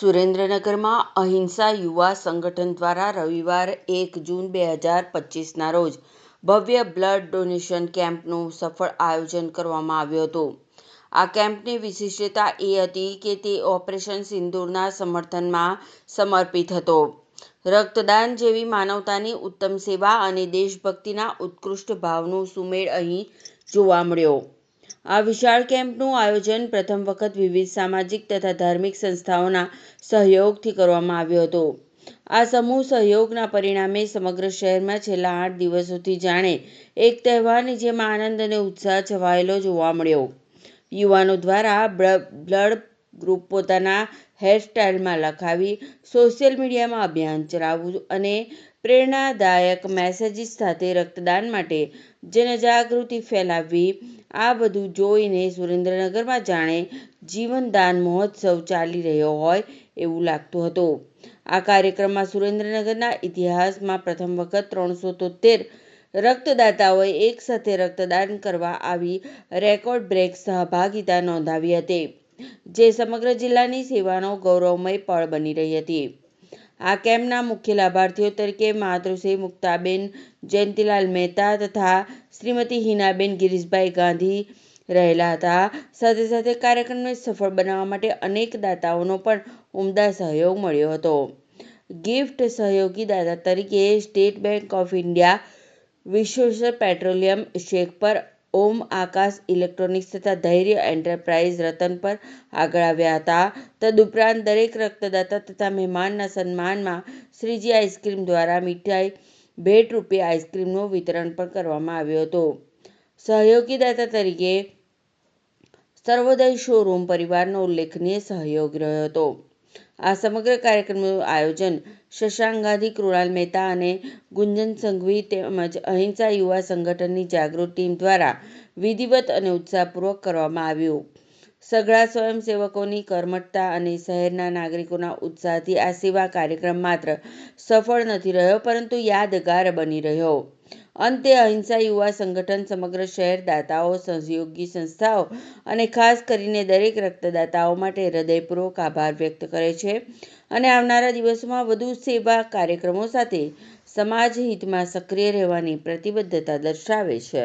સુરેન્દ્રનગરમાં અહિંસા યુવા સંગઠન દ્વારા રવિવાર 1 જૂન 2025ના રોજ ભવ્ય બ્લડ ડોનેશન કેમ્પનું સફળ આયોજન કરવામાં આવ્યું હતું. આ કેમ્પની વિશિષ્ટતા એ હતી કે તે ઓપરેશન સિંદૂરના સમર્થનમાં સમર્પિત હતો. રક્તદાન જેવી માનવતાની ઉત્તમ સેવા અને દેશભક્તિના ઉત્કૃષ્ટ ભાવનો સુમેળ અહીં જોવા મળ્યો. આ વિશાળ કેમ્પનું આયોજન પ્રથમ વખત વિવિધ સામાજિક તથા ધાર્મિક સંસ્થાઓના સહયોગથી કરવામાં આવ્યું હતું. આ સમૂહ સહયોગના પરિણામે સમગ્ર શહેરમાં છેલ્લા 8 દિવસોથી જાણે એક તહેવારની જેમ આનંદ અને ઉત્સાહ છવાયેલો જોવા મળ્યો. યુવાનો દ્વારા બ્લડ ગ્રુપ પોતાના હેરસ્ટાઇલમાં લખાવી, સોશિયલ મીડિયામાં અભિયાન ચલાવવું અને પ્રેરણાદાયક મેસેજીસ સાથે રક્તદાન માટે જનજાગૃતિ ફેલાવવી, આ બધું જોઈને સુરેન્દ્રનગરમાં જાણે જીવનદાન મહોત્સવ ચાલી રહ્યો હોય એવું લાગતું હતું. આ કાર્યક્રમમાં સુરેન્દ્રનગરના ઇતિહાસમાં પ્રથમ વખત 373 રક્તદાતાઓએ એકસાથે રક્તદાન કરવા આવી રેકોર્ડ બ્રેક સહભાગિતા નોંધાવી હતી, જે સમગ્ર જિલ્લાની સેવાનો ગૌરવમય પળ બની રહી હતી. આ કેમ્પના મુખ્ય લાભાર્થીઓ તરીકે માતૃશ્રી મુક્તાબેન જયંતિલાલ મહેતા તથા શ્રીમતી હિનાબેન ગિરીશભાઈ ગાંધી રહેલા હતા. સાથે સાથે કાર્યક્રમને સફળ બનાવવા માટે અનેક દાતાઓનો પણ ઉમદા સહયોગ મળ્યો હતો. ગિફ્ટ સહયોગી દાતા તરીકે State Bank of India, Vishweshwar petroleum, Shekhpar, Om Akash electronics તથા ધૈર્ય એન્ટરપ્રાઇઝ રતનપર આગળ આવ્યા હતા. તદુપરાંત દરેક રક્તદાતા તથા મહેમાનના સન્માનમાં શ્રીજી આઈસ્ક્રીમ દ્વારા મીઠાઈ ભેટ રૂપે આઈસ્ક્રીમનું વિતરણ પણ કરવામાં આવ્યું હતું. સહયોગી દાતા તરીકે સર્વોદય શોરૂમ પરિવારનો ઉલ્લેખનીય સહયોગ રહ્યો હતો. આ સમગ્ર કાર્યક્રમનું આયોજન શશાંક ગાંધી, કૃણાલ મહેતા અને ગુંજન સંઘવી તેમજ અહિંસા યુવા સંગઠનની જાગૃત ટીમ દ્વારા વિધિવત અને ઉત્સાહપૂર્વક કરવામાં આવ્યું. સઘળા સ્વયંસેવકોની કર્મઠતા અને શહેરના નાગરિકોના ઉત્સાહથી આ સેવા કાર્યક્રમ માત્ર સફળ નથી રહ્યો, પરંતુ યાદગાર બની રહ્યો. અંતે અહિંસા યુવા સંગઠન સમગ્ર શહેર, દાતાઓ, સહયોગી સંસ્થાઓ અને ખાસ કરીને દરેક રક્તદાતાઓ માટે હૃદયપૂર્વક આભાર વ્યક્ત કરે છે અને આવનારા દિવસોમાં વધુ સેવા કાર્યક્રમો સાથે સમાજ હિતમાં સક્રિય રહેવાની પ્રતિબદ્ધતા દર્શાવે છે.